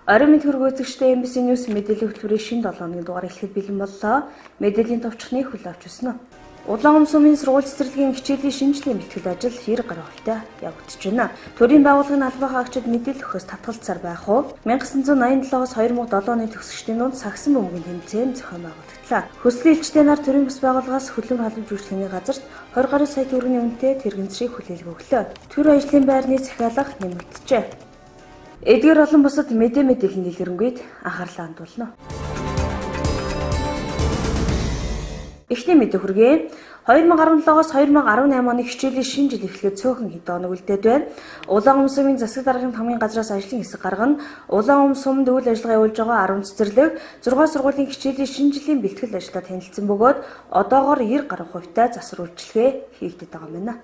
Орой мэд хөргөөцөгчтэй MBC News мэдээлэл хөтөлбөрийн шинэ 7 хоногийн дугаар эхлэхэд бэлэн боллоо. Мэдээллийн товчхны хүлээ авч өснө. Улаан умсумын сургууль цэцэрлэгийн хичээлийн шинжилгээ бэлтгэл ажил 90 гаруй хувьтай явагдаж байна. Төрийн байгууллагын албан хаагчид мэдээлэл өгөхөөс татгалзсаар байх уу? 1987-оос 2007 оны төгсөгчдийн дунд сагсан бөмбөгийн тэмцээн зохион байгуулагдлаа. Хүслийн элчтэй нар төрийн бас байгууллагаас хөлөг халамж үйлчлэгийн газарт 20 гаруй сая төгрөгийн үнэтэй тэрэгцрийг хүлээлт өглөө. Төр ажлын байрны захиалга нэмэгджээ. Эдгээр олон бусад мэдээллийн дэлгэрэнгүй анхаарлаа хандуулна. Эхний мэдээ хүргэе. 2017-оос 2018 оны хичээлийн шинэ жил эхлэхэд цөөхөн хэд хоног үлдээд байна. Улаан умсумын засаг даргын хамгийн газраас ажлын хэсэг гаргана. Улаан умсумд үйл ажиллагаа явуулж байгаа 10 цэцэрлэг 6 сургуулийн хичээлийн шинэ жилийн бэлтгэл ажлаар танилцсан бөгөөд одоогоор 90 гаруй хувьтай засвар үйлчилгээ хийгдэт байгаа юм байна.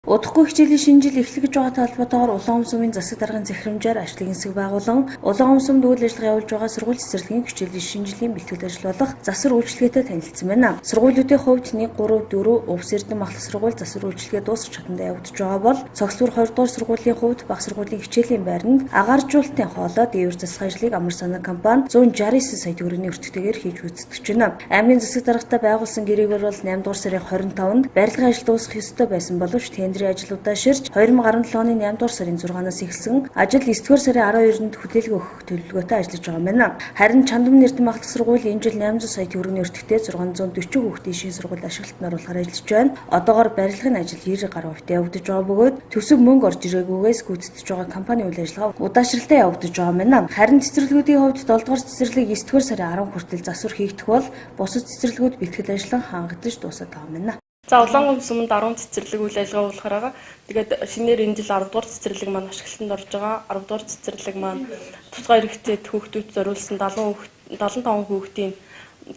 Удахгүй хичээлийн шинэ жил эхлэх гэж байгаа талбайтаар улаан умсумын засаг даргын захирамжаар ажлын хэсэг байгуулан улаан умсумд үйл ажиллагаа явуулж байгаа сургууль цэцэрлэгийн хичээлийн шинэ жилийн бэлтгэл ажил болох засвар үйлчилгээтэй танилцсан байна. Сургуулиудын хувьд 1, 3, 4 Өвс Эрдэнэ махлах сургууль засвар үйлчилгээ дуусах чадандаа явагдаж байгаа бол цогцлбор 20 дугаар сургуулийн хувьд баг сургуулийн хичээлийн байранд агааржуулалтын хоолой дээвэр засах ажлыг амар санаа компани 169 сая төгрөгийн өртөгтэйгээр хийж үзэгдэж байна. Аймгийн засаг даргатай байгуулсан гэрээгээр бол 8 дугаар сарын 25-нд барилгын ажил дуусах ёстой байсан боловч тендерийн ажлуудаа ширж 2017 оны 8 дугаар сарын 6-наас эхэлсэн ажил 9 дугаар сарын 12-нд хүлээлт өгөх төлөвлөгөөтэй ажиллаж байгаа юм байна. Харин Чандам Эрдэнэ махлах сургууль энэ жил 800 сая төгрөгийн өртөгтэй 640 хүүхдийн шинэ сургууль ашиглалтанд оруулахаар ажиллаж байна. Одоогоор барилгын ажил 90 гаруй хувьтай явагдаж байгаа бөгөөд төсөв мөнгө орж ирээгүйгээс гүйцэтгэж байгаа компани үйл ажиллагаа удаашралтай явагдаж байгаа юм байна. Харин цэцэрлэгүүдийн хувьд 7 дугаар цэцэрлэг 9 дугаар сарын 10 хүртэл засвар хийгдэх бол бусад цэцэрлэгүүд бэлтгэл ажлаа хангагдаж дуусах байгаа юм байна. За улаан умсумд 10 цэцэрлэг үйл ажиллагаа явуулахаар байгаа. Тэгээд шинээр энэ жил 10 дугаар цэцэрлэг маань ашиглалтанд орж байгаа. 10 дугаар цэцэрлэг маань тусгай эрэгтэйд хүүхдүүд зориулсан 75 хүүхдийн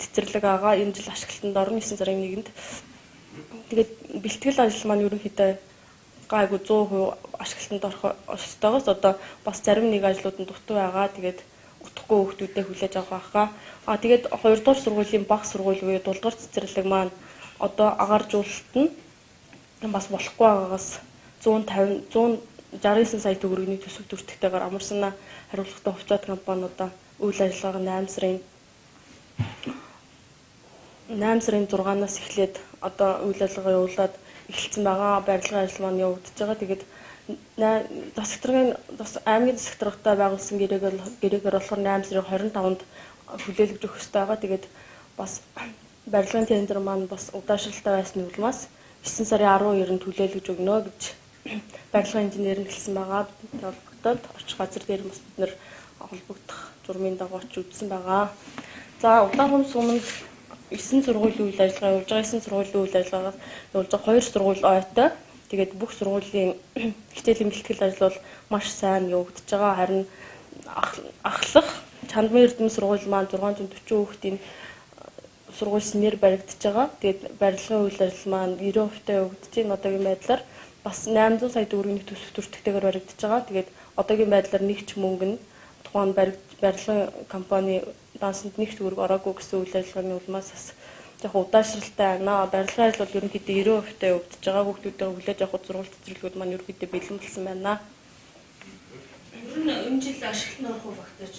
цэцэрлэг байгаа. Энэ жил ашиглалтанд орно 9 сарын 1-нд. Тэгээд бэлтгэл ажил маань ерөнхийдөө гайгүй 100% ашиглалтанд орох ёстойгоос одоо бас зарим нэг ажлууд нь дутуу байгаа. Тэгээд утгагүй хүүхдүүдэд хүлээж авах байхаа. Тэгээд 2 дугаар сургуулийн баг сургууль буюу 7 дугаар цэцэрлэг маань одоо агааржуулалт нь бас болохгүй байгаагаас 169 сая төгрөгийн төсөв төртөгтэйгээр амар санаа хариуцлагатай хувьцаат компаниудаа үйл ажиллагааг 8 сарын 6-наас эхлээд одоо үйл ажиллагаа явуулаад эхэлсэн байгаа. Барилгын ажил маань явагдаж байгаа. Тэгээд аймгийн засаг даргатай байгуулсан гэрээгээр болохоор 8 сарын 25-нд хүлээлгэж өгөх ёстой байгаа. Тэгээд бас барилгын тендер маань бас удаашралтай байсан улмаас 9 сарын 12-нд хүлээлгэж өгнө гэж барилгын инженер нь хэлсэн байгаа. Холбогдоод очих газар дээр бас бид нэр холбогдох журмын дагуу ч үзсэн байгаа. За улаан умсумд 9 сургуулийн үйл ажиллагаа явуулж байгаа. 9 сургуулийн үйл ажиллагаагаас явуулж байгаа 2 сургууль ойтой. Тэгээд бүх сургуулийн хичээлийн бэлтгэл ажил бол маш сайн явагдаж байгаа. Харин ахлах Чандам Эрдэнэ сургууль маань 640 хүүхдийн сургууль шинээр баригдаж байгаа. Тэгээд барилгын үйл ажил маань 90% явагдаж байна. Одоогийн байдлаар бас 800 сая төгрөгийн төсөв төртөгтэйгээр баригдаж байгаа. Тэгээд одоогийн байдлаар нэг ч мөнгө нь тухайн барилгын компани дансанд нэг төгрөг ороогүй гэсэн үйл ажиллагааны улмаас бас яг удаашралтай байна. Барилгын ажил бол ерөнхийдөө 90% явагдаж байгаа. Хүүхдүүдээ хүлээж авах сургууль цэцэрлэгүүд маань ерөнхийдөө бэлэн болсон байна. Ер нь энэ жил ашиглалтанд орох багтаач.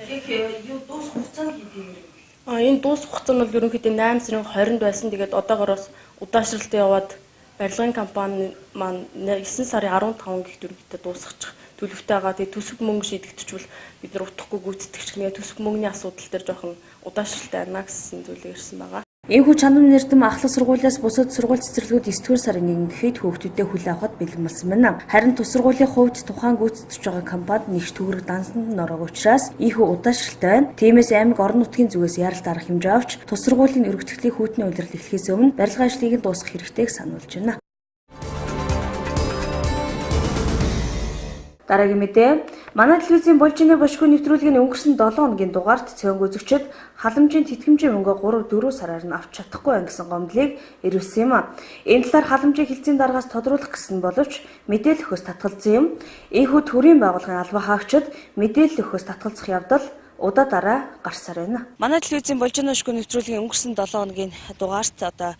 Яг юу дуусах хугацаанд хийдэг. Энэ дуусах хугацаа нь бол ерөнхийдөө 8 сарын 20-нд байсан. Тэгээд одоогоор бас удаашралтай яваад барилгын компани маань 9 сарын 15 гихт ерөнхийдөө дуусгачих төлөвтэй байгаа. Тэгээд төсөв мөнгө шийдэгдчихвэл бид нар утахгүй гүйцэтгэгч гэнэ төсөв мөнгөний асуудал дээр жоохон удаашралтай байна гэсэн зүйлийг ирсэн байгаа. Энэхүү Чандам Эрдэнэ ахлах сургуулиас бусад сургууль цэцэрлэгүүд 9 дугаар сарын 1-нд гэхэд хүүхдүүдэд хүлээн авахд бэлэн болсон байна. Харин тус сургуулийн хувьд тухайн гүйцэтгэж байгаа компанид нэгж төгрөг дансанд нь ороогүй учраас ийхүү удаашралтай байна. Тиймээс аймаг орон нутгийн зүгээс яаралт арга хэмжээ авч тус сургуулийн өргөтгөлийн хүүтний улирал эхлэхээс өмнө барилгын ажлыг нь дуусгах хэрэгтэйг сануулж байна. Дараагийн мэдээ. Манай телевизийн Булжины бошгүй нэвтрүүлгийн өнгөрсөн 7 хоногийн дугаарт цөөнг үзэгчид халамжийн тэтгэмжийн мөнгө 3-4 сараар нь авч чадахгүй байх гэсэн гомдлыг ирүүлсэн юм. Энэ талаар халамжийн хэлцээний дараагаас тодруулах гэсэн боловч мэдээлэл өгөхөөс татгалзсан юм. Ийхүү төрийн байгууллагын албан хаагчид мэдээлэл өгөхөөс татгалзах явдал удаа дараа гарсаар байна. Манай телевизийн Булжины бошгүй нэвтрүүлгийн өнгөрсөн 7 хоногийн дугаарт одоо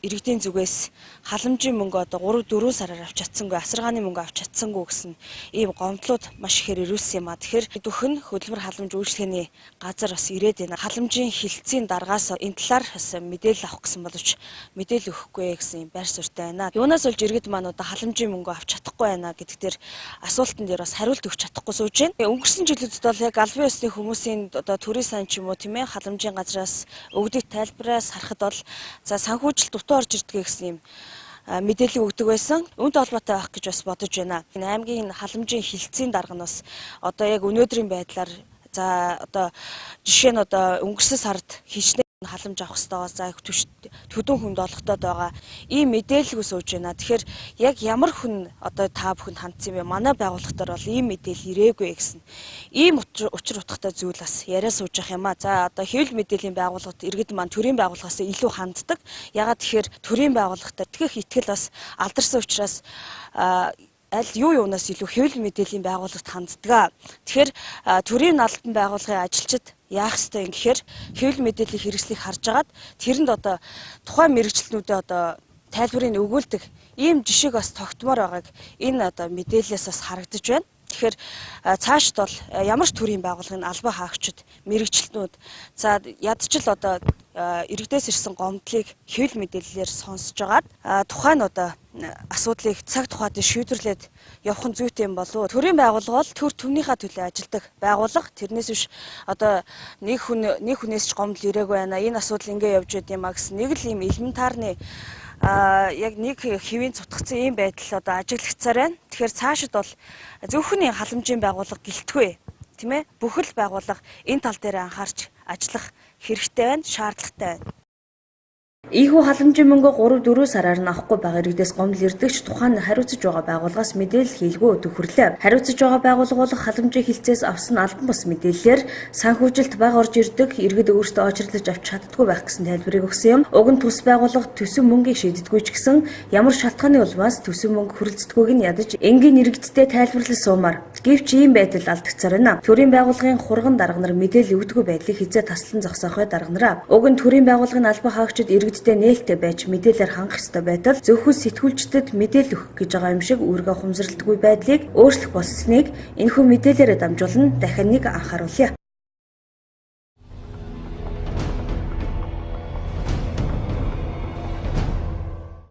иргэдийн зүгээс халамжийн мөнгө одоо 3-4 сараар авч чадсангүй, асаргааны мөнгө авч чадсангүй гэсэн ийм гомдлууд маш ихээр ирүүлсэн юм а. Тэгэхээр дөхөн хөдөлмөр халамж үйлчлэгээний газар бас ирээд байна. Халамжийн хилцээний даргаас энэ талаар бас мэдээлэл авах гэсэн боловч мэдээлэл өгөхгүй гэсэн юм байр суурьтай байна. Юунаас болж иргэд маань одоо халамжийн мөнгө авч чадахгүй байна гэдэг дээр асуултан дээр бас хариулт өгч чадахгүй сууж байна. Өнгөрсөн жилүүдэд бол яг албан ёсны хүмүүсийн одоо төрийн сан ч юм уу тийм ээ халамжийн газраас өгдөг тайлбараас харахад бол за санхүүжилт дутуу орж ирдэг гэсэн юм мэдээлэл өгдөг байсан. Үүнтэй холбоотой байх гэж бас бодож байна. Энэ аймгийн халамжийн хилцээний дарга нь бас одоо яг өнөөдрийн байдлаар за одоо жишээ нь одоо өнгөрсөн сард хичнээн халамж авах хэрэгтэй за төдөн хүнд олгохтой байгаа ийм мэдээлэл сууж байна. Тэгэхээр яг ямар хүн одоо та бүхэнд хандсан юм бэ? Манай байгууллагатаар бол ийм мэдээлэл ирээгүй гэсэн. Ийм учир утгатай зүйл бас яриа сууж явах юм а. За одоо хэвлэл мэдээллийн байгууллагад иргэд маань төрийн байгууллагаас илүү ханддаг. Ягаад тэгэхээр төрийн байгууллагатаар итгэх итгэл бас алдарсан учраас аль юу юунаас илүү хэвлэл мэдээллийн байгууллагт ханддаг. Тэгэхээр төрийн албан байгууллагын ажилчид яах ёстой юм гэхээр хэвлэл мэдээллийн хэрэгслийг харж агаад тэрэнд одоо тухайн мэрэгчлэнүүдэд одоо тайлбарыг өгүүлдэг ийм жишээг бас тогтмоор байгааг энэ одоо мэдээлэлээс бас харагдаж байна. Тэгэхээр цаашд бол ямар ч төрийн байгууллагын албан хаагчид мэрэгчлэнүүд за ядчил одоо иргэдээс ирсэн гомдлыг хэвлэл мэдээллээр сонсож агаад тухайн одоо асуудлыг цаг тухайд шийдвэрлээд явах нь зүйтэй юм болов уу? Төрийн байгууллага бол төр төмнийхээ төлөө ажилладаг байгууллага. Тэрнээс биш одоо нэг хүнээс ч гомдол ирээгүй байна. Энэ асуудал ингэ явж байд юм а гэсэн нэг л юм элементарны яг нэг хэвийн цутгацсан ийм байдал одоо ажиглагдсаар байна. Тэгэхээр цаашид бол зөвхөн халамжийн байгууллага гэлтгүй тийм ээ бүхэл байгууллага энэ тал дээр анхаарч ажиллах хэрэгтэй байна, шаардлагатай байна. Ийхүү халамжийн мөнгө 3-4 сараар нь авахгүй байгаа иргэдээс гомдол ирдэгч тухайн хариуцж байгаа байгууллагаас мэдээлэл хийлгүү төхөрлөө. Хариуцж байгаа байгууллага бол халамжийн хилцээс авсан албан бус мэдээллээр санхүүжилт бага орж ирдэг иргэд өөрсдөө очирлож авч чаддаггүй байх гэсэн тайлбарыг өгсөн юм. Уг нь тус байгууллага төсөв мөнгийг шийддэггүй ч гэсэн ямар шалтгааны улмаас төсөв мөнгө хүрэлцдэггүйг нь ядаж энгийн иргэдтэй тайлбарлал суумаар. Гэвч ийм байдал алдагцаар байна. Төрийн байгууллагын хурган дарга нар мэдээлэл өгдөггүй байдлыг хизээ таслан зогсоох бай дарга нараа. Уг нь төрийн байгууллагын албан хаагчид иргэдтэй нээлттэй байж мэдээлэлээр хангах ёстой байтал зөвхөн сэтгүүлчдэд мэдээлэл өгөх гэж байгаа юм шиг үүргээ ухамсарлалтгүй байдлыг өөрчлөх болсныг энэхүү мэдээлэлээр дамжуулан дахин нэг анхааруулъя.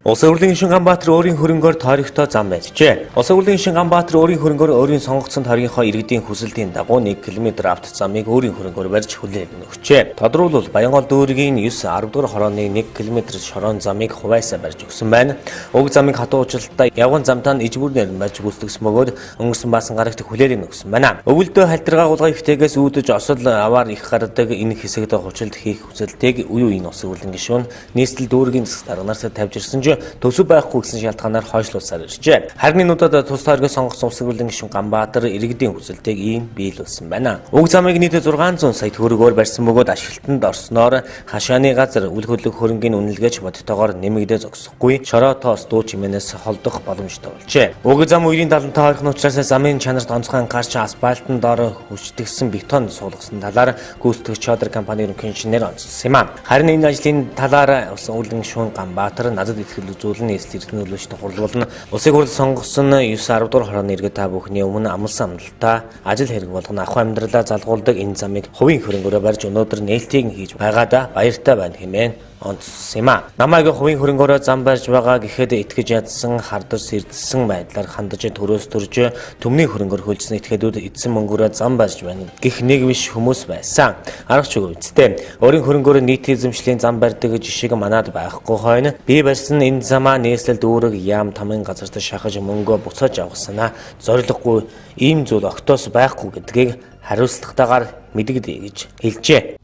Улсын хурлын гишүүн Ганбаатар өөрийн хөрөнгөөр тойрогтой зам байжээ. Улсын хурлын гишүүн Ганбаатар өөрийн хөрөнгөөр өөрийн сонгогдсон тойрогийнхоо иргэдийн хүсэлтийн дагуу 1 км авто замыг өөрийн хөрөнгөөр барьж хүлээн өгчээ. Тодорхойлбол Баянгол дүүргийн 9-10 дугаар хорооны 1 км шорон замыг хуваасаа барьж өгсөн байна. Уг замыг хатуу уучлалтаа явган замтаа нь ижбүрнээр барьж гүйцэтгэсэн бөгөөд өнгөрсөн баасан гарагт хүлээн өгсөн байна. Өвөлдөө халдиргаа гулгай ихтэйгээс үүдэж осол аваар их гардаг энэ хэсэгт хучилд хийх хүсэлтийг үе үеийн улсын хурлын гишүүн нийслэл дүүргийн засаг дарга нарт тавьж ирсэн төсөв байхгүй гэсэн шалтгаанаар хойшлуулсаар иржээ. Харин нүдэд тус тойргоос сонгогдсон улсын хурлын гишүүн Ганбаатар иргэдийн хүсэлтийг ийм биелүүлсэн байна. Уг замыг нийт 600 сая төгрөгөөр барьсан бөгөөд ашиглалтанд орсноор хашааны газар үл хөдлөх хөрөнгийн үнэлгээч бодтойгоор нэмэгдээ зогсохгүй шороо тоос дуу чимээнээс холдох боломжтой болжээ. Уг зам үерийн талантай ойрхон учраас замын чанарт онцгой анхаарч асфальтын доор хүчтгсэн бетон суулгасан талаар гүйцэтгэгч Чодор компани ерөнхий инженер онцлсон юм а. Харин энэ ажлын талаар улсын хурлын гишүүн Ганбаатар надад итгэл үзүүлэн нийслэл эрдэнэ нөлөөчтэй хурлуулна. Улсын хурл сонгосон 9-10 дугаар хорооны иргэд та бүхний өмнө амлсан амлалтаа ажил хэрэг болгоно ахуй амьдралаа залгуулдаг энэ замыг хувийн хөрөнгөөрөө барьж өнөөдөр нээлтийг хийж байгаадаа баяртай байна хэмээн онцлсон юм а. Намайг хувийн хөрөнгөөрөө зам барьж байгаа гэхэд итгэж ядсан хардар сэрдсэн байдлаар хандаж төрөөс төрж төмний хөрөнгөөр хөлжсөн этгээдүүд эдсэн мөнгөөрөө зам барьж байна гэх нэг биш хүмүүс байсан. Аргач үгүй үсттэй. Өөрийн хөрөнгөөрөө нийт эзэмшлийн зам барьдаг жишээг манад байхгүй хойно би барьсан энэ замаа нийслэл дүүрэг яам тамын газарт шахаж мөнгөө буцааж авах санаа зориггүй ийм зүйл огтоос байхгүй гэдгийг хариуцлагатайгаар мэдэгдэе гэж хэлжээ.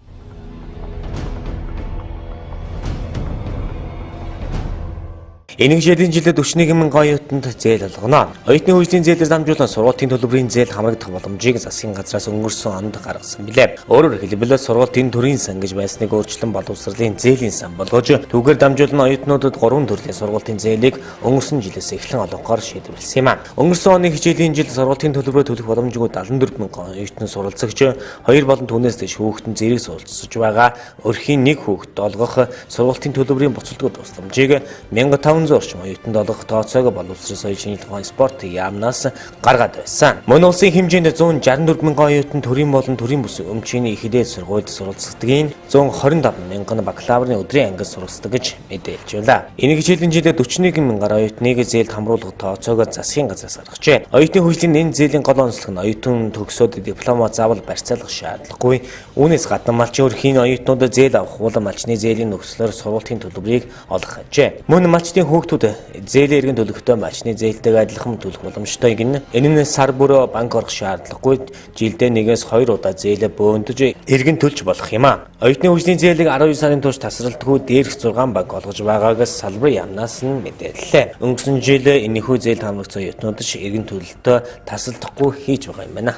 Энэ жилийн жилд 41 мянган оюутанд зээл олгоно. Оюутны хөгжлийн зээлээр дамжуулан сургуулийн төлбөрийн зээл хамрагдах боломжийг засгийн газраас өнгөрсөн онд гаргасан билээ. Өөрөөр хэлбэл сургуулийн төрийн сан гэж байсныг өөрчлөн боловсролын зээлийн сан болгож түүгээр дамжуулан оюутнуудад 3 төрлийн сургуулийн зээлийг өнгөрсөн жилээс эхлэн олгохоор шийдвэрлсэн юм а. Өнгөрсөн оны хичээлийн жилд сургуулийн төлбөрөө төлөх боломжгүй 74 мянган оюутны суралцагч 2 болон түүнээс дэш хүүхэд нь зэрэг суралцж байгаа. Өрхийн 1 хүүхэд олгох сургуулийн төлбөрийн буцалтгүй тусламжийг 1500 орчим оюутанд олгох тооцоог боловсрол соёлын шинжилгээ спорт яамнаас гаргаад байсан. Мөн улсын хэмжээнд 164 мянган оюутан төрийн болон төрийн бүс өмчийн их дээд сургуульд суралцдагын 125 мянган бакалаврын өдрийн ангид суралцдаг гэж мэдээлж байна. Энэ хичээлийн жилд 41 мянган оюутныг зээлд хамруулах тооцоог засгийн газраас гаргажээ. Оюутны хөгжлийн энэ зээлийн гол онцлог нь оюутан төгсөөд дипломоо заавал барьцаалах шаардлагагүй. Үүнээс гадна малчин өрхийн оюутнууд зээл авах бол малчны зээлийн нөхцлөөр сургуулийн төлбөрийг олох ажээ. Мөн малчны хүүхдүүд зээлийн эргэн төлөختөө малчны зээлтэйг адилхан төлөх боломжтой гин. Энэ нь сар бүр банк орох шаардлагагүй жилдээ 1-2 удаа зээлээ бөөндөж эргэн төлж болох юм а. Оюутны хөгжлийн зээлийг 12 сарын турш тасралтгүй дээрх 6 банк олгож байгаагаас салбарын яамнаас нь мэдээллээ. Өнгөрсөн жил энэхүү зээлд хамрагдсан оюутнууд эргэн төлөлтөө тасалдахгүй хийж байгаа юм байна.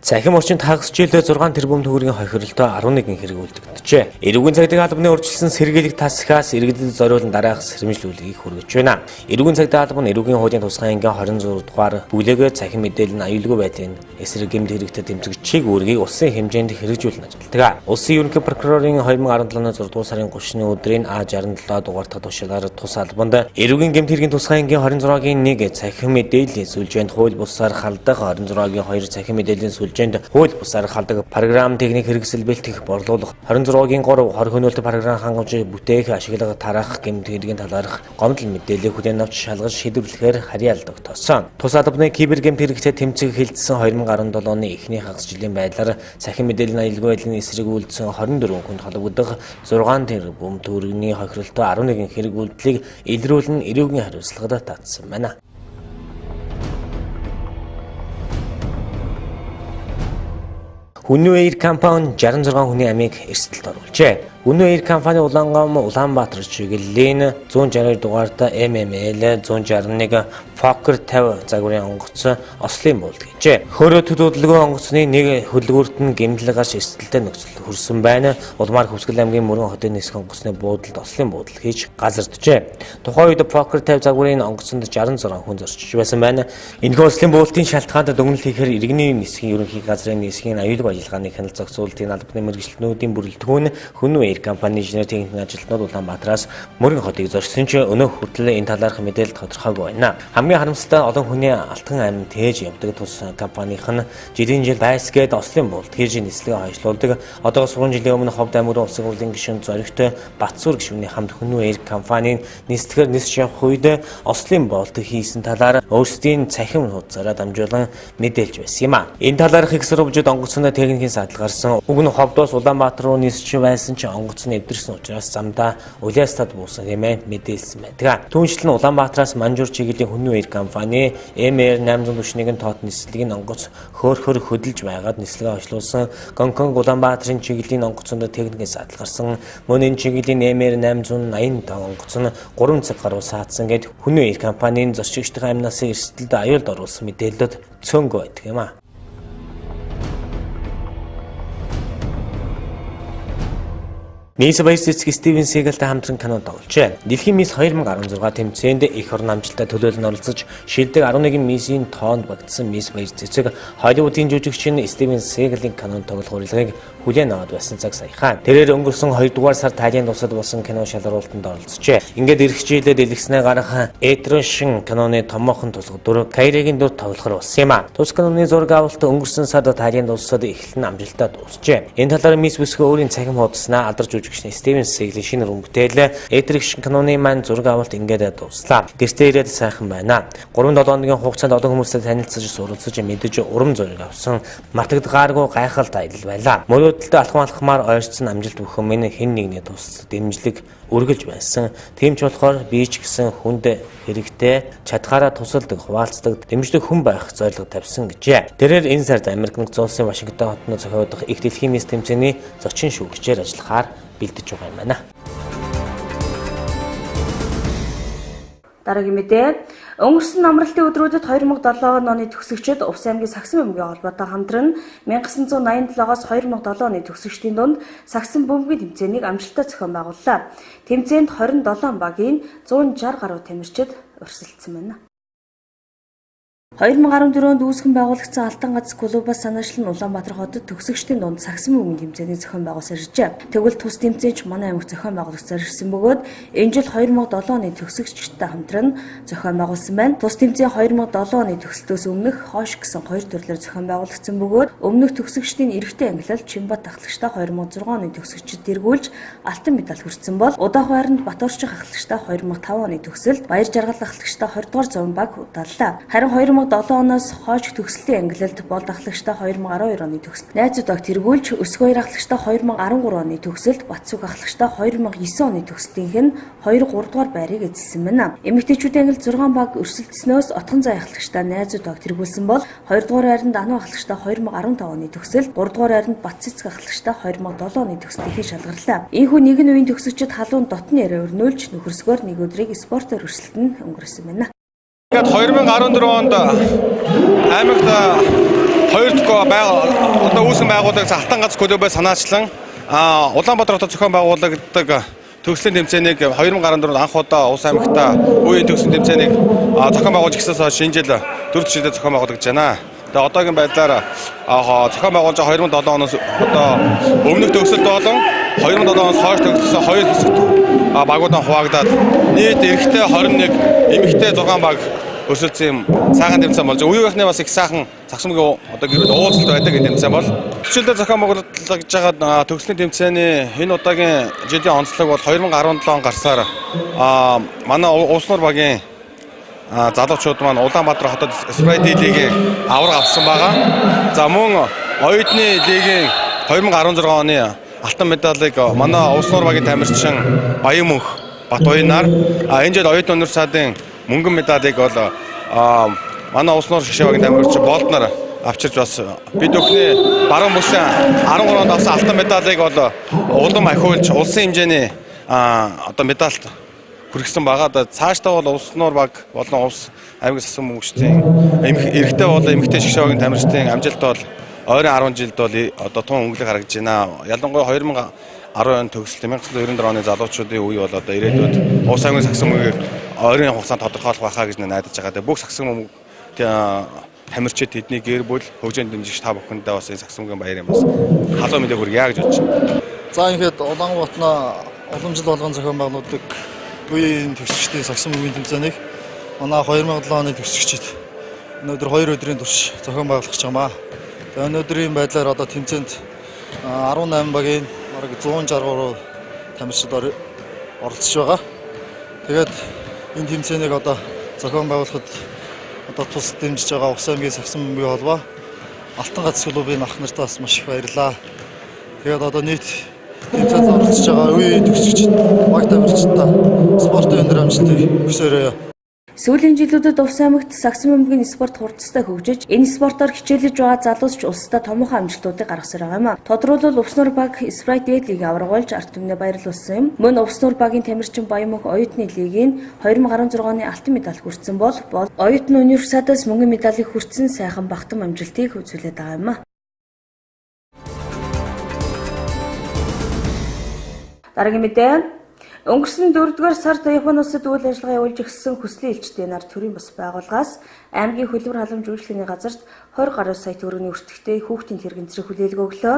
Цахим орчинд хагас жилдээ 6 тэрбум төгрөгийн хохиролтой 11 хэрэг үлдэгдэжээ. Эрүүгийн цагдаа албаны урьдчилсан сэргийлэх тасгаас иргэдэд зориулан дараах сэрэмжлүүлгийг хүргэж байна. Эрүүгийн цагдаа албаны эрүүгийн хуулийн тусгай ангийн 26 дугаар бүлэг цахим мэдээлэл нь аюулгүй байдлын эсрэг гэмт хэрэгтэд тэмцэгчийг үүргийг улсын хэмжээнд хэрэгжүүлнэ ажилтдаг. Улсын ерөнхий прокурорын 2017 оны 6 дугаар сарын 30-ны өдрийн А67 дугаартах тушаалаар тус албанд эрүүгийн гэмт хэргийн тусгай ангийн 26-гийн 1 цахим мэдээллийн сүлжээнд хууль бусаар халдах 26-гийн 2 цахим мэдээллийн хууль бусаар халдаг програм техник хэрэгсэл бэлтгэх борлуулах 26-гийн 3 хор хөнөөлт програм хангамж бүтээх ашиглах тарах гэмт хэргийн талаарх гомдол мэдээлэл хүлээн авч шалгаж шийдвэрлэхээр харьяалдаг тоосон. Тус албаны кибер гэмт хэрэгцээ тэмцэх хилцсэн 2017 оны эхний хагас жилийн байдлаар цахим мэдээллийн аюулгүй байдлын эсрэг үйлдсэн 24 хүнд холбогдох 6 тэрбум төгрөгийн хохиролтой 11 хэрэг үйлдэлийг илрүүлэн эрүүгийн хариуцлагад татсан байна. Хүннүү эйр компани 66 хүний амийг эрсдэлд оруулжээ. Хүннүү эйр компани Улаанбаатар чиглэлийн 162 дугаарт MML 161 Fokker 50 загварын онгоц Ослын буулд гэжээ. Хөөрөө төлөвлөгөө онгоцны нэг хөлгүүрт нь гэмтэл гарч эрсдэлтэй нөхцөл хүрсэн байна. Улмаар Хөвсгөл аймгийн Мөрөн хотын нисэх онгоцны буудалд Ослын буудал хийж газарджээ. Тухайн үед Fokker 50 загварын онгоцонд 66 хүн зорчиж байсан байна. Энэхүү Ослын буудалтын шалтгаанд дүгнэлт хийхээр иргэний нисхийн ерөнхий газрын нисхийн аюулгүй ажиллагааны хяналт зохицуулалтын албаны мэргэжилтнүүдийн бүрэлдэхүүн Хүннүү компани инженер техникийн ажилтнууд Улаанбаатараас Мөрөн хотыг зорьсон ч өнөө хүртэл энэ талаарх мэдээлэл тодорхойгүй байна. Хамгийн харамсалтай олон хүний алтан амин тээж явдаг тус компанийх нь жилийн жил байсгээд Ослын буулд хийж нислэгээ хойшлуулдаг. Одоо сургууль жилийн өмнө Ховд аймгийн улсын хурлын гишүүн зоригтой Батцуур гишүүний хамт Хүннүү эйр компанийн нислэгээр нисж явах үед Ослын буулд хийсэн талаар өөрсдийн цахим хуудасаараа дамжуулан мэдээлж байсан юм а. Энэ талаарх их сурвалжууд онгоцны техникийн садал гарсан. Уг нь Ховдоос Улаанбаатар руу нисч байсан ч онгоц нь эвдэрсэн учраас замдаа улаастад буусан хэмээн мэдээлсэн байдаг. Түүнчлэн Улаанбаатараас Манжуур чиглэлийн Хүннүү эйр компани MR841-ийн тоот нислэгийн онгоц хөөрхөр хөдөлж байгаад нислэгээ хойшлуулсан. Гонконг Улаанбаатарын чиглэлийн онгоцонд техникийн садал гарсан. Мөн энэ чиглэлийн MR885 онгоц нь 3 цаг гаруй саадсан гэд Хүннүү эйр компанийн зорчигчдын амнаас эрсдэлд аюулд оруулсан мэдээлэлд цөөнгөө байдаг юм а. Мисс баяр цэцэг Стивен Сигалтай хамтран кино тоглолцоо. Дэлхийн мисс 2016 тэмцээнд их орон амжилттай төлөөлөн оролцож шилдэг 11 миссийн тоонд багтсан мисс баяр цэцэг Холливуудын жүжигчин Стивен Сигалын кинонд тоглох урилгыг хүлээн аваад байсан цаг саяхан. Тэрээр өнгөрсөн 2 дугаар сард Тайланд улсад болсон кино шалралтанд оролцжээ. Ингээд ирэх жилдээ дэлгэснээ гарах Этришин киноны томоохон тусгал дүр Кайрегийн дүр тоглохор болсон юм а. Тус киноны зураг авалт өнгөрсөн сард Тайланд улсад эхлэн амжилттай дуусжээ. Энэ талаар мисс бүсгүй өөрийн цахим хуудаснаа алдарч жүжигчний Стивен Сиглийн шинэ уран бүтээл Эдрик киноны маань зураг авалт ингээд дуслаа. Гэртээ ирээд сайхан байна. 3-7 хоногийн хугацаанд олон хүмүүстэй танилцж суралцж мэдэж урам зориг авсан. Мартагдгааргүй гайхалтай аялал байлаа. Мөрөөдөлтөд алхмаар ойрцсон амжилт бүхэн минь хэн нэгний тус дэмжлэг үргэлж байсан. Тийм ч болохоор би ч гэсэн хүнд хэрэгтэй чадхаараа тусалдаг, хуваалцдаг, дэмждэг хүн байх зорилго тавьсан гэжээ. Тэрээр энэ сард Америк нэгдсэн улсын Вашингтон хотод зохиогдох их дэлхийн мэс тэмцээний зочин шүүгчээр ажиллахаар бэлдэж байгаа юм байна. Дараагийн мэдээ. Өнгөрсөн амралтын өдрүүдэд 2007 оны төгсөгчид Увс аймгийн Сагсан бөмбөгийн холбоотой хамтран 1987-оос 2007 оны төгсөгчдийн дунд Сагсан бөмбөгийн тэмцээнийг амжилттай зохион байгууллаа. Тэмцээнд 27 багийн 160 гаруй тамирчид өрсөлдсөн байна. 2014 онд үүсгэн байгуулагдсан Алтан гац клубаас санаачлан Улаанбаатар хотод төгсөгчдийн дунд Сагсан бөмбөгийн тэмцээний зохион байгуулсан иржээ. Тэгвэл тус тэмцээч манай аймагт зохион байгуулагдсан ирсэн бөгөөд энэ жил 2007 оны төгсөгчдтэй хамтран зохион байгуулсан байна. Тус тэмцээн 2007 оны төгсөлтөөс өмнөх хоош гэсэн хоёр төрлөөр зохион байгуулагдсан бөгөөд өмнөх төгсөгчдийн эрэгтэй ангилал Чимбат ахлагчтай 2006 оны төгсөгчд дэргүүлж алтан медаль хүртсэн бол Удаах байранд Батөрчих ахлагчтай 2005 оны төгсөлд Баяр Жаргал ахлагчтай 20 дугаар зуун баг удааллаа. Харин 2007 оноос хойш төгслийн ангилалд Болд ахлагчтай 2012 оны төгсөлд найзуудаа тэргүүлж Өсгөөөр ахлагчтай 2013 оны төгсөлд Батсүг ахлагчтай 2009 оны төгсөлтийнх нь 2-3 дугаар байрыг эзэлсэн байна. Эмэгтэйчүүдийн ангилалд 6 баг өрсөлдснөөс Отхон зай ахлагчтай найзуудаа тэргүүлсэн бол 2 дугаар байранд Ануу ахлагчтай 2015 оны төгсөлд 3 дугаар байранд Батцэцэг ахлагчтай 2007 оны төгсөлтийг шалгарлаа. Ийхүү нэгэн үеийн төгсөгчид халуун дотны яриа өрнөөлж нөхөрсгөөр нэг өдрийг спортоор өрсөлдөн өнгөрсөн байна. 2014 онд аймагт 2 дахь үүсгэн байгуулагдсан Алтан гац клубээс санаачлан Улаанбаатар хотод зохион байгуулагддаг төгслийн тэмцээнийг 2014 анх удаа Увс аймагт үеийн төгслийн тэмцээнийг зохион байгуулж гисээс хойш энэ жил 4 жилдээ зохион байгуулагдаж байна. Тэгээ одоогийн байдлаар зохион байгуулж 2007 оноос одоо өмнөх төгсөлд болон 2007 оноос хойш төгссөн 2 хэсэгт багуудаа хуваагдаад нийт эрэгтэй 21, эмэгтэй 6 баг өсөлдсөн юм сайхан тэмцээн болж үеийнхний бас их сайхан Сагсамгийн одоо гэрэл уулзалт байдаг энэ тэмцээн бол төсөлдөө зохион байгуулагдаж байгаа төгслийн тэмцээний энэ удаагийн жилийн онцлог бол 2017 он гарсаар манай Улс нур багийн залуучууд маань Улаанбаатар хотод Спрайт лигийн авраг авсан байгаа. За мөн оюутны лигийн 2016 оны алтан медалийг манай Улс нур багийн тамирчин Баян мөнх Батбаяар энэ жил оюутны универсиадын мөнгөн медалийг бол манай Улс нур шгшээ багийн тамирчин Болднаар авчирч бас бид өхний баруун бүсийн 13 онд авсан алтан медалийг бол улам ахиулж улсын хэмжээний одоо медальт хүргэсэн байгаа. Одоо цаашдаа бол Улс нур баг болон Увс аймгийн Сагсан бөмбөгчдийн эрэгтэй болон эмэгтэй шгшээ багийн тамирчдын амжилт бол ойрын 10 жилд бол одоо тун өнгөлөг харагдаж байна. Ялангуяа 2010 оны төгсөлт 1994 оны залуучуудын үе бол одоо ирээдүйд Увс аймгийн Сагсан бөмбөгийг ойрын хугацаанд тодорхойлох байхаа гэж найдаж байгаа. Бүх Сагсан бөмбөг тамирчид тэдний гэр бүл хөгжөөнд дэмжигч та бүхэндээ бас энэ Сагсан бөмбөгийн баярын бас халуун мэдээ хүргье гэж бодож байна. За ингээд Улаанбаатар уламжлал болгон зохион байгуулагддаг үеийн төгсөгчдийн Сагсан бөмбөгийн тэмцээнийг манай 2007 оны төгсөгчид өнөөдөр 2 өдрийн турш зохион байгуулах гэж байгаа. Тэгээ өнөөдрийн байдлаар одоо тэмцээнд 18 багийн бараг 163 тамирчид оролцож байгаа. Тэгээд энэ тэмцээнийг одоо зохион байгуулахад одоо тус дэмжиж байгаа Увс аймгийн Сагсан бөмбөгийн холбоо Алтан гац клубын ах нартаа бас маш их баярлалаа. Тэгээд одоо нийт тэмцээнд оролцож байгаа үеийн төгсөгчид баг тамирчидаа спортын өндөр амжилтыг хүсээрэй. Сүүлийн жилүүдэд Увс аймагт Сагсан бөмбөгийн спорт хурцтай хөгжиж, энэ спортоор хичээлж байгаа залуусч улстай томоохон амжилтуудыг гаргасаар байгаа юм а. Тодорхойлбол Увс нур баг Спрайт лигийг аврагуулж ард түмнээ баярлуулсан юм. Мөн Увс нур багийн тамирчин Баян мөнх оюутны лигийн 2016 оны алтан медаль хүртсэн бол оюутны универсиадаас мөнгөн медалийг хүртсэн сайхан багтам амжилтыг үзүүлээд байгаа юм а. Дараагийн мэдээ. Өнгөрсөн 4-р сард Японы улсад үйл ажиллагаа явуулж эхэлсэн хүслийн элчдийн нар төрийн бас байгууллагаас аймгийн хөлбөр халамж үйлчлэгийн газарт 20 гаруй сая төгрөгийн өртөгтэй хүүхдийн тэрэгцэрийг хүлээлт өглөө.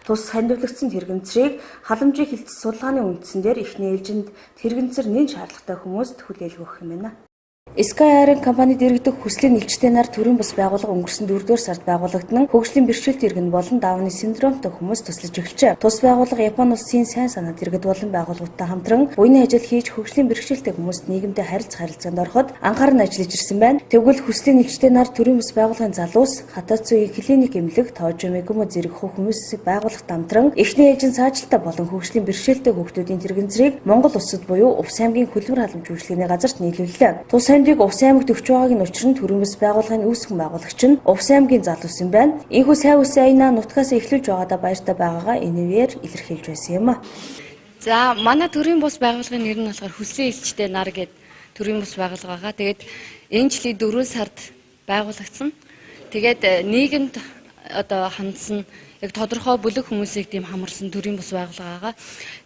Тус хандивлагдсан тэрэгцэрийг халамжийг хилцсэн судалгааны үндсэн дээр эхний ээлжинд тэрэгцэр нэн шаардлагатай хүмүүст хүлээлт өгөх юм байна. Sky Iron компанид иргэдэх хүслийн нэлжтэй нар төрийн бус байгууллага өнгөрсөн 4-р сард байгуулагдсан хөгжлийн бэрхшээлт иргэн болон Дауны синдромтой хүмүүс туслаж эхэлжээ. Тус байгууллага Японы улсын сайн санаанд иргэд болон байгууллагуудтай хамтран буйны ажил хийж хөгжлийн бэрхшээлтэй хүмүүст нийгэмдээ харилцаанд ороход анхааран ажиллаж ирсэн байна. Тэгвэл хүслийн нэлжтэй нар төрийн бус байгууллагын залуус Хатацуи клиник эмнэлэг Тоожо Мегумо зэрэг хүмүүс байгууллагт хамтран эхний ээжин цаажилтаа болон хөгжлийн бэрхшээлтэй хүүхдүүдийн тэрэгэн зэргийг Монгол улсад буюу Увс аймгийн хөлбөр халамж үйлчлэгийн газарт нийлүүллээ. Тус аймгийг Увс аймагт өгч байгаагийн учир нь төрийн бус байгууллагын үүсгэн байгуулагч нь Увс аймгийн залуус юм байна. Ийхүү сайн үсэн аянаа нутгаас эхлүүлж байгаадаа баяртай байгаагаа энэвээр илэрхийлж байсан юм а. За манай төрийн бус байгууллагын нэр нь болохоор хүслийн элчтэй нар гэдэг төрийн бус байгууллагаа. Тэгээд энэ жилийн 4 сард байгуулагдсан. Тэгээд нийгэмд одоо хандсан яг тодорхой бүлэг хүмүүсийг тийм хамарсан төрийн бус байгууллагаа.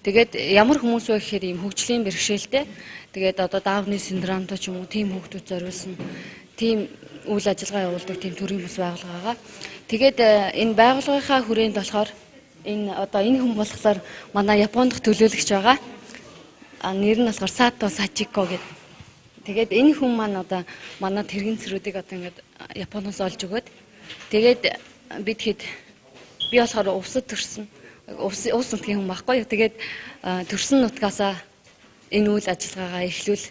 Тэгээд ямар хүмүүс вэ гэхээр ийм хөгжлийн бэрхшээлтэй. Тэгээд одоо Дауны синдромтой ч юм уу тийм хүүхдүүд зориулсан тийм үйл ажиллагаа явуулдаг тийм төрийн бус байгууллагаа. Тэгээд энэ байгууллагынхаа хүрээнд болохоор энэ хүн болохоор манай Японд төлөөлөгч байгаа. Нэр нь болохоор Сато Сачико гэдэг. Тэгээд энэ хүн маань одоо манай тэрэгэн цэрүүдийг одоо ингээд Японоос олж өгөөд тэгээд бид хэд би болохоор увсад төрсөн. Уус нутгийн хүн байхгүй юу. Тэгээд төрсөн нутгаасаа энэ үйл ажиллагаагаа эхлүүл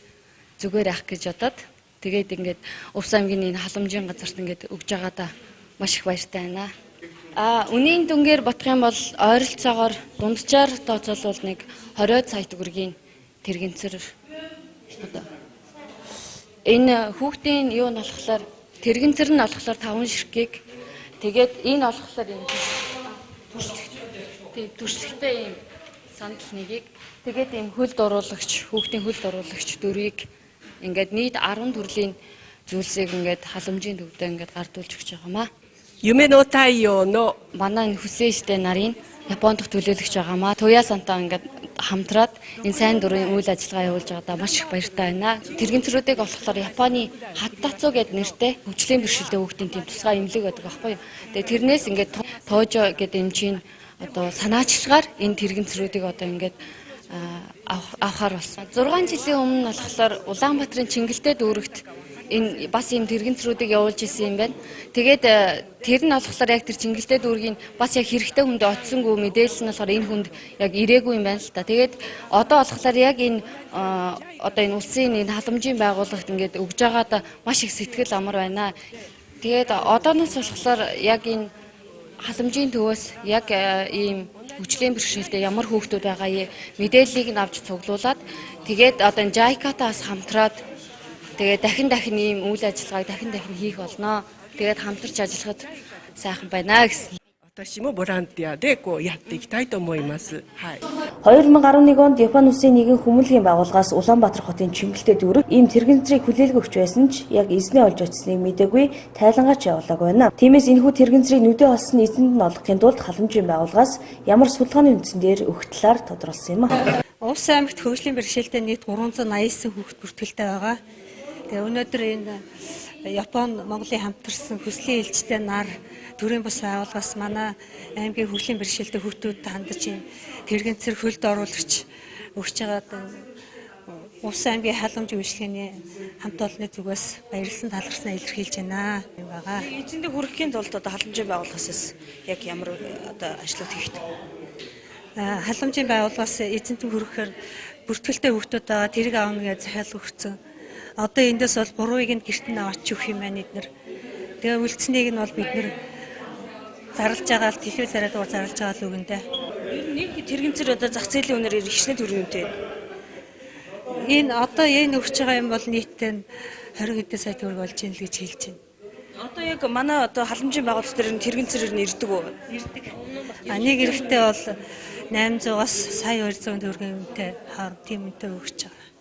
зүгээр ах гэж бодоод тэгээд ингээд Увс аймгийн энэ халамжийн газарт ингээд өгж байгаадаа маш их баяртай байна. Үнийн дүнгээр бодох юм бол ойролцоогоор дунджаар тооцоолвол нэг 20 сая төгрөгийн тэрэгэнцэр одоо энэ хүүхдийн юу нь болохоор тэрэгэнцэр нь болохоор 5 ширхгийг тэгээд энэ болохоор энэ төрслөгтэй ийм сандал нэгийг тэгээд ийм хөл дуруулагч хүүхдийн хөл дуруулагч дөрвийг ингээд нийт 10 төрлийн зүйлсийг ингээд халамжийн төвдөө ингээд гардуулж өгч байгаамаа. Юмэно тайо но манай энэ хүсээжтэй нарын Японд төлөөлөгч байгаамаа. Туяа сантаа ингээд хамтраад энэ сайн дурын үйл ажиллагаа явуулж байгаадаа маш их баяртай байна. Тэрэгэнцрүүдийг болохоор Японы Хатацу гэдэг нэртэй хөгжлийн бэрхшээлтэй хүүхдийн тийм тусгай эмнэлэг байдаг байхгүй юу. Тэгээд тэрнээс ингээд Тоожо гэдэг эмчийн одоо санаачлагаар энэ тэрэгэнцрүүдийг одоо ингээд авахар болсон. 6 жилийн өмнө болохоор Улаанбаатарын Чингэлтэй дүүрэгт энэ бас ийм тэрэгэнцрүүдийг явуулж исэн юм байна. Тэгээд тэр нь болохоор яг тэр Чингэлтэй дүүргийн бас яг хэрэгтэй хүнд очсонгүй мэдээлэл нь болохоор энэ хүнд яг ирээгүй юм байна л та. Тэгээд одоо болохоор яг энэ одоо энэ улсын энэ халамжийн байгууллагт ингээд өгж байгаадаа маш их сэтгэл амар байна. Тэгээд одооноос болохоор яг энэ халамжийн төвөөс яг ийм хөгжлийн бэрхшээлтэй ямар хүүхдүүд байгаа мэдээллийг нь авч цуглуулад тэгээд одоо энэ JICA-таас хамтраад тэгээд дахин ийм үйл ажиллагааг дахин хийх болно. Тэгээд хамтарч ажиллахад сайхан байна гэсэн. 私もボランティアでこうやっていきたいと思います。はい。 2011 онд Японы улсын нэгэн хүмүүнлэгийн байгууллагаас Улаанбаатар хотын Чингэлтэй дүүрэг ийм тэрэгэнцрийг хүлээлт өгч байсан ч яг эзнээ олж очсныг мэдээгүй тайлангаач явуулаагүй байна. Тиймээс энэхүү тэрэгэнцрийг нүдээ олсон эзэнд нь олгохын тулд халамжийн байгууллагаас ямар судалгааны үндсэн дээр өгөх талаар тодорхойлсон юм а. Увс аймагт хөгжлийн бэрхшээлтэй нийт 389 хүүхэд бүртгэлтэй байгаа. Тэгээ өнөөдөр энэ Япон Монголын хамтарсан хүслийн элчтэй нар төрийн бус байгууллагаас манай аймгийн хөгжлийн бэрхшээлтэй хүүхдүүд хандаж тэрэгэнцэр хөлд оруулагч өгч байгаа Увс аймгийн халамж үйлчлэгээний хамт олонны зүгээс баярлсан талархснаа илэрхийлж байна юм байгаа. Эзэндээ хүрэхийн тулд одоо халамжийн байгууллагаас яг ямар одоо ажлууд хийдэг? Халамжийн байгууллагаас эзэнтэн хүрэхээр бүртгэлтэй хүүхдүүд байгаа тэрэг аавна гэж захиал өгсөн. Одоо эндээс бол 3-ыг нь гэрт нь аваач өгөх юм байна эднэр. Тэгээ үлдсэнийг нь бол бид нэр зарлж байгаа л телевиз хараад зарлж байгаа л үгэндээ. Нэг тэрэгэнцэр одоо зах зээлийн үнээр ихшнэ төрийн үнэтэй. Энэ одоо энэ өгч байгаа юм бол нийтдээ 20 хэдэн сая төгрөг болж ийн л гэж хэлж байна. Одоо яг манай одоо халамжийн байгууллагч дээр тэрэгэнцэрээр нь ирдэг үү? Ирдэг. Нэг эрэхтэй бол 800-аас сая 200 төгрөгийн үнэтэй хооронд тийм үнэтэй өгч байгаа.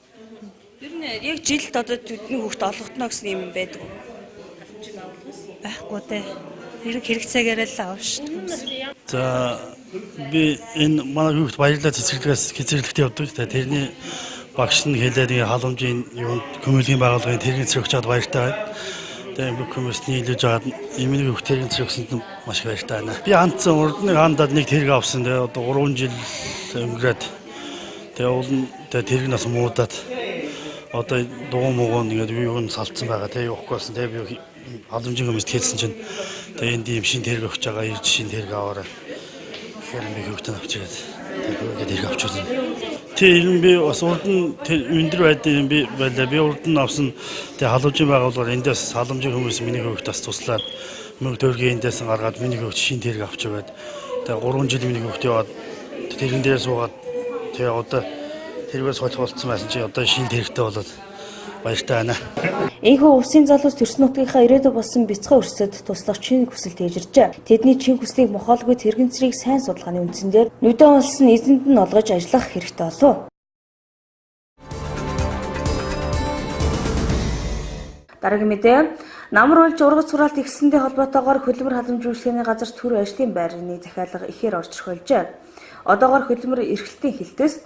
Ер нь яг жилд одоо тэдний хүүхд олгогдно гэсэн юм байдаг уу? Байхгүй дээ. Хэрэгцээгээр л авах шүү дээ. За би энэ манай хүүхд баярлалаа цэцэрлэгээс хэцэрлэгт явдаг. Тэрний багш нь хэлээд халамжийн хүмүүнлэгийн байгууллагын тэрэгэнцэр өгч чад баяртай байна. Тэгээ бүх хүмүүст нийлүүлж аваад эмэний хүүхд тэрэгэнцэр өгсөнд маш их баяртай байна. Би хандсан урд нэг хандаад нэг тэрэг авсан. Тэгээ одоо 3 жил өнгөрөөд тэгээ уул нь тэрэг нас муудаад одоо дугуй мууган ингээд юу юм салцсан байгаа те явахгүй болсон те би халамжийн хүмүүс хэлсэн чинь тэгээ энд ийм шин тэрэг өгч байгаа ирж шин тэрэг аваарай гэхээр би хөвгтөн авчираад тэгээд тэрэг авчихсан. Тийм би бас урд нь өндөр байдсан би байлаа би урд нь авсан тэгээ халамжийн байгууллагаар эндээс халамжийн хүмүүс миний хөвгт бас туслаад мөнгө төгрөгийн эндээс гаргаад миний хөвгт шин тэрэг авчираад тэгээ 3 жил миний хөвгт яваад тэрэн дээр суугаад тэгээ одоо тэрвээс холих болцсон байсан чи одоо шин тэрэгтэй болоод баяртай байна. Ийхүү улсын залуус төрсөн нутгийнхаа ирээдүй болсон бяцхан өрсөд туслах чин хүсэл тээжирчээ. Тэдний чин хүслийг мохоолгүй тэрэгэн цэрийг сайн судалгааны үндсэн дээр нүдэн олсон эзэнд нь олгож ажиллах хэрэгтэй болов. Дараагийн мэдээ намар болж ургац сураалт ихсэндээ холбоотойгоор хөдөлмөр халамжуулалтын газар төр ажлын байрны захиалга ихээр орж ирэх болжээ. Одоогоор хөдөлмөр эрхлэлтийн хилтэст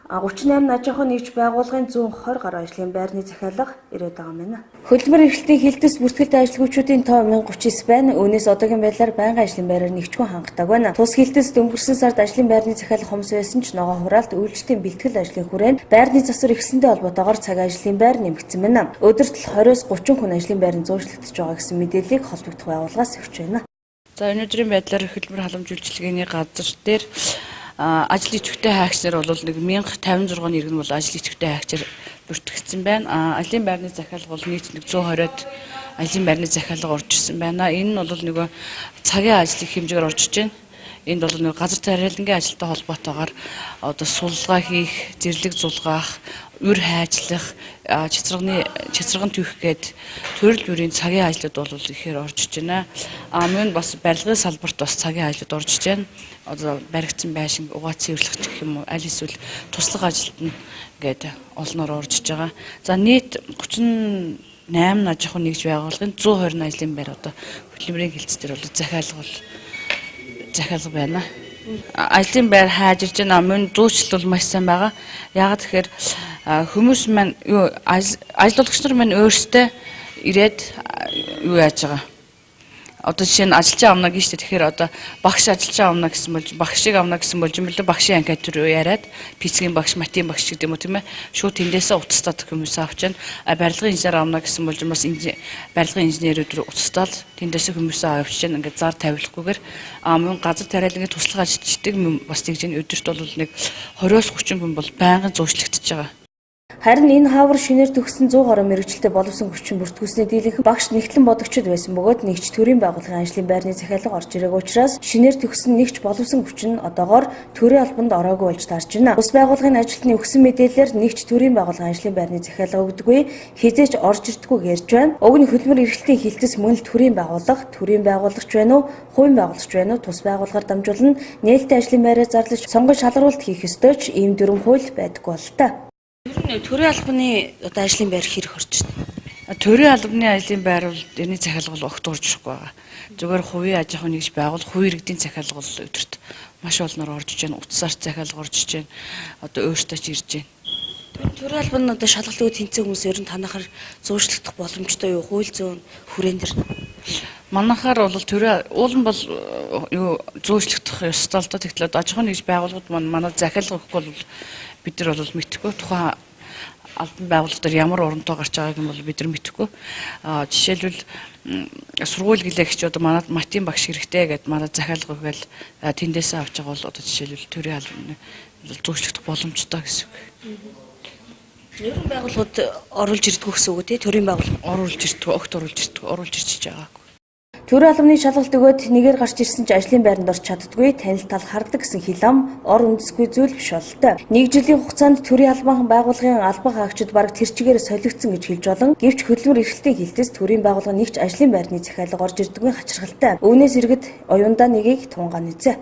38 аж ахуйн нэгж байгууллагын 120 гаруй ажлын байрны захиалга ирээд байгаа юм байна. Хөдөлмөр эрхлэлтийн хилтэст бүртгэлтэй ажилгүйчүүдийн тоо 1039 байна. Үүнээс одоогийн байдлаар байнгын ажлын байраар нэгчгүн хангалттай байна. Тус хилтэст өнгөрсөн сард ажлын байрны захиалга хомс байсан ч ногоо хураалт үйлчлэлийн бэлтгэл ажлын хүрээнд байрны засвар ихсэндээ холбоотойгоор цагийн ажлын байр нэмэгдсэн байна. Өдөрт 20-с 30 хүн ажлын байранд зуушлагдж байгаа гэсэн мэдээллийг холбогдох байгууллагаас өгч байна. За өнөөдрийн байдлаар хөдөлмөр халамж үйлчилгээний газар дээр ажил идэвхтэй хаагчнаар бол нэг 1056-ны иргэн бол ажил идэвхтэй хаагчаар бүртгэгдсэн байна. Ажлын байрны захиалга бол нийт 120-од ажлын байрны захиалга орж ирсэн байна. Энэ нь бол нөгөө цагийн ажлын хэмжээгээр орж иж байна. Энд бол нөгөө газар тариалангийн ажилтай холбоотойгоор одоо суллага хийх, зэрлэг зулгаах, үр хайжлах, чацрагын түүх гээд төрөл бүрийн цагийн ажлууд бол ихээр орж иж байна. Мөн бас барилгын салбарт бас цагийн ажлууд орж иж байна. Одоо баригдсан байшин, угаацын урлагч гэх юм уу, аль эсвэл туслах ажилд нь гээд олноор орж иж байгаа. За нийт 38 аж ахуйн нэгж байгууллагын 120 ажлын байр одоо хөдөлмөрийн хилцээр бол захиалга байна. Ажлын байр хайжирж байна. Мөн зуучлал бол маш сайн байгаа. Яагаад тэгэхээр хүмүүс маань ажилтгч нар маань өөрсдөө ирээд юу яаж байгаа. Одоо жишээ нь ажилчин авна гэж штэ. Тэгэхээр одоо багш ажилчин авна гэсэн болж багшийг авна гэсэн болж юм бэлээ багшийн анкет төр яриад физикийн багш, математикийн багш гэдэг юм уу тийм ээ. Шууд тэндээсээ уцтаад хүмүүс авч байна. Барилгын инженер авна гэсэн болж бас барилгын инженерүүд рүү уцтаад тэндээсээ хүмүүсээ авч байна. Ингээд зар тавилахгүйгээр мөн газар тариалангийн туслах ажилчдаг бас тэгж өдөрт бол нэг 20-с 30 хүн бол байнгын зуучлагдчихж байгаа. Харин энэ хаавар шинээр төгссөн 100 гаруй мэргэжилтэд боловсон хүчин бүртгүүлсний дийлэнх багш нэгтлэн бодогчд байсан бөгөөд нэгж төрийн байгууллагын ажлын байрны захиалга орж ирээг учраас шинээр төгссөн нэгж боловсон хүчин одоогоор төрийн албанд ороогүй болж таарч байна. Бус байгууллагын ажилтны өгсөн мэдээлэлээр нэгж төрийн байгууллагын ажлын байрны захиалга өгдөггүй, хизээч орж ирдэггүй ярьж байна. Уг нь хөдөлмөр эрхлэлтийн хилтэс мөн л төрийн байгууллагч байна уу, хувийн байгууллагч байна уу, тус байгууллагаар дамжуулан нээлттэй ажлын байраа зарлаж сонгон шалгаруулалт хийх ёстой ч ийм дүрм хууль байдаггүй бол та. Төрийн албаны одоо ажлын байр хэрэг орж байна. Төрийн албаны ажлын байр бол энэ захиалга бол огт орж ирэхгүй байгаа. Зүгээр хувийн аж ахуйн нэгж байгуул, хувийн иргэдийн захиалга бол өдөрт маш олноор орж иж байна. Утсаарч захиалга орж иж байна. Одоо өөртөө ч ирж байна. Төрийн албаны одоо шалгалтыг тэнцээ хүмүүс ер нь танахаар зуушлагдах боломжтой юу? Хууль зүйн хүрээн дээр. Манайхаар бол уул нь бол юу зуушлагдах ёстой л доо. Тэгтэл аж ахуйн нэгж байгууллагууд манай захиалга өгөхгүй бол бид нар бол мэдхгүй тухайн албан байгууллагууд ямар оронтой гарч байгааг нь бол бид нар мэдхгүй. Жишээлбэл сургууль гэлээгч одоо манай математикийн багш хэрэгтэй гэдээ манай захиалга өгөөл тэндээсээ авч байгаа бол одоо жишээлбэл төрийн албаны зуучлагдах боломжтой гэсэн үг. Ерөн байгууллагууд оруулж ирдгүү гэсэн үг тий? Төрийн байгууллага оруулж ирдгүү, огт оруулж ирчихэж байгаагүй. Төрийн албаны шалгалт өгөөд нэгээр гарч ирсэн ч ажлын байранд орч чаддгүй, танил тал хардаг гэсэн хэл ам ор үндэсгүй зүйл биш бололтой. Нэг жилийн хугацаанд төрийн албан байгууллагын албан хаагчид бараг тэр чигээр солигдсон гэж хэлж болон гэвч хөдөлмөр эрхлэлтийн хилтэс төрийн байгууллага нэгч ажлын байрны захиалга орж ирдэггүй хачирхалтай. Үүнээс иргэд оюундаа нэгийг тунгаан үзье.